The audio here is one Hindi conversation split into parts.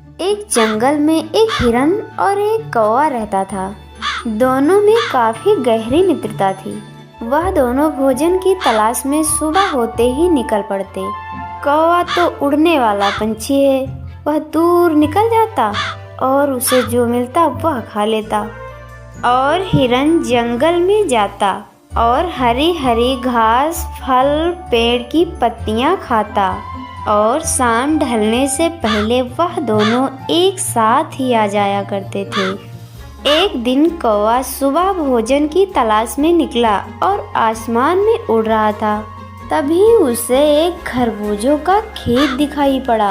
एक जंगल में एक हिरन और एक कौवा रहता था। दोनों में काफी गहरी मित्रता थी। वह दोनों भोजन की तलाश में सुबह होते ही निकल पड़ते। कौवा तो उड़ने वाला पंछी है, वह दूर निकल जाता और उसे जो मिलता वह खा लेता। और हिरन जंगल में जाता और हरी हरी घास, फल, पेड़ की पत्तियां खाता और शाम ढलने से पहले वह दोनों एक साथ ही आ जाया करते थे। एक दिन कौवा सुबह भोजन की तलाश में निकला और आसमान में उड़ रहा था। तभी उसे एक खरबूजों का खेत दिखाई पड़ा।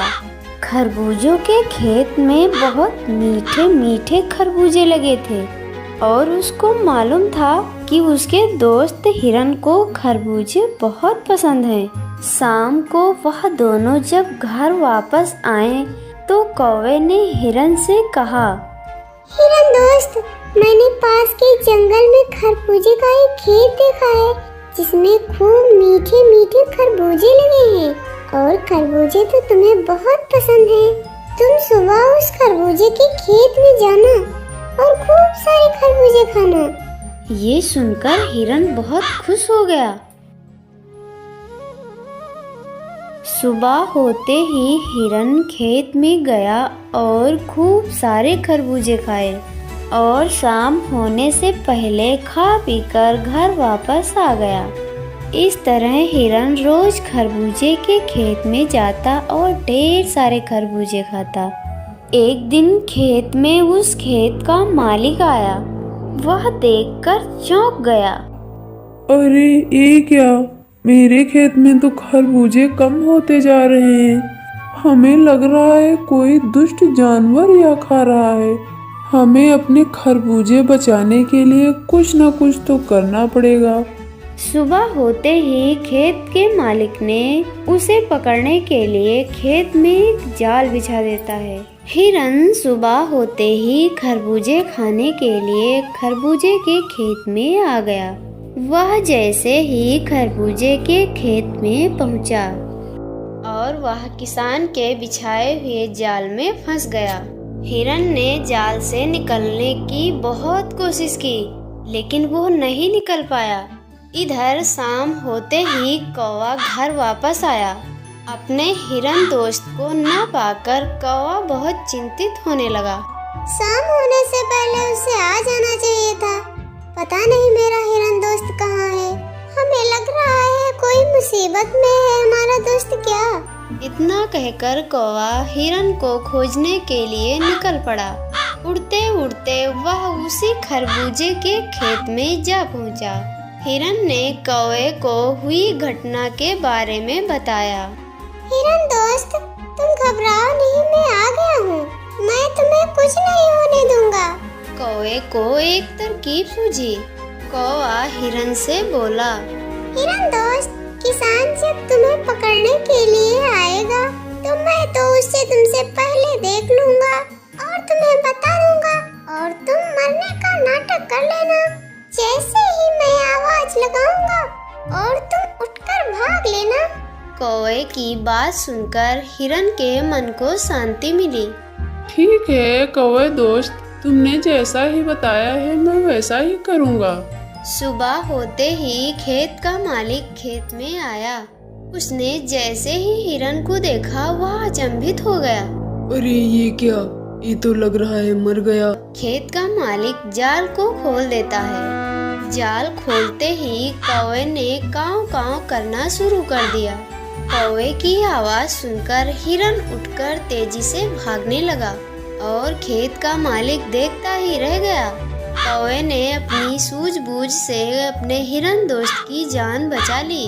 खरबूजों के खेत में बहुत मीठे मीठे खरबूजे लगे थे और उसको मालूम था कि उसके दोस्त हिरन को खरबूजे बहुत पसंद हैं। शाम को वह दोनों जब घर वापस आए तो कौवे ने हिरन से कहा, हिरन दोस्त, मैंने पास के जंगल में खरबूजे का एक खेत देखा है जिसमें खूब मीठे मीठे खरबूजे लगे हैं और खरबूजे तो तुम्हें बहुत पसंद हैं। तुम सुबह उस खरबूजे के खेत में जाना और खूब सारे खरबूजे खाना। ये सुनकर हिरन बहुत खुश हो गया। सुबह होते ही हिरन खेत में गया और खूब सारे खरबूजे खाए और शाम होने से पहले खा पीकर घर वापस आ गया। इस तरह हिरन रोज खरबूजे के खेत में जाता और ढेर सारे खरबूजे खाता। एक दिन खेत में उस खेत का मालिक आया। वह देखकर चौंक गया। अरे ये क्या, मेरे खेत में तो खरबूजे कम होते जा रहे हैं। हमें लग रहा है कोई दुष्ट जानवर या खा रहा है। हमें अपने खरबूजे बचाने के लिए कुछ न कुछ तो करना पड़ेगा। सुबह होते ही खेत के मालिक ने उसे पकड़ने के लिए खेत में एक जाल बिछा देता है। हिरन सुबह होते ही खरबूजे खाने के लिए खरबूजे के खेत में आ गया। वह जैसे ही खरबूजे के खेत में पहुंचा और वह किसान के बिछाए हुए जाल में फंस गया। हिरन ने जाल से निकलने की बहुत कोशिश की, लेकिन वो नहीं निकल पाया। इधर शाम होते ही कौवा घर वापस आया। अपने हिरन दोस्त को न पाकर कौवा बहुत चिंतित होने लगा। शाम होने से पहले उसे आ जाना चाहिए था। पता नहीं मेरा हिरन दोस्त कहाँ है। हमें लग रहा है कोई मुसीबत में है हमारा दोस्त क्या। इतना कहकर कौवा हिरन को खोजने के लिए निकल पड़ा। उड़ते उड़ते वह उसी खरबूजे के खेत में जा पहुंचा। हिरन ने कौवे को हुई घटना के बारे में बताया। हिरन दोस्त, तुम घबराओ नहीं, मैं आ गया हूँ। मैं तुम्हें कुछ नहीं होने दूंगा। कौवे को एक तरकीब सूझी। कौवा हिरन से बोला, हिरन दोस्त, किसान जब तुम्हें पकड़ने के लिए आएगा तो मैं तो उसे तुमसे पहले देख लूंगा और तुम्हें बता दूंगा और तुम मरने का नाटक कर लेना। जैसे ही मैं आवाज लगाऊंगा और तुम उठकर भाग लेना। कौवे की बात सुनकर हिरन के मन को शांति मिली। ठीक है कौवे दोस्त, तुमने जैसा ही बताया है मैं वैसा ही करूँगा। सुबह होते ही खेत का मालिक खेत में आया। उसने जैसे ही हिरन को देखा वह अचंभित हो गया। अरे ये क्या, ये तो लग रहा है मर गया। खेत का मालिक जाल को खोल देता है। जाल खोलते ही कौवे ने काव काव करना शुरू कर दिया। कौवे की आवाज सुनकर हिरन उठकर तेजी से भागने लगा और खेत का मालिक देखता ही रह गया। कौवे ने अपनी सूझबूझ से अपने हिरन दोस्त की जान बचा ली।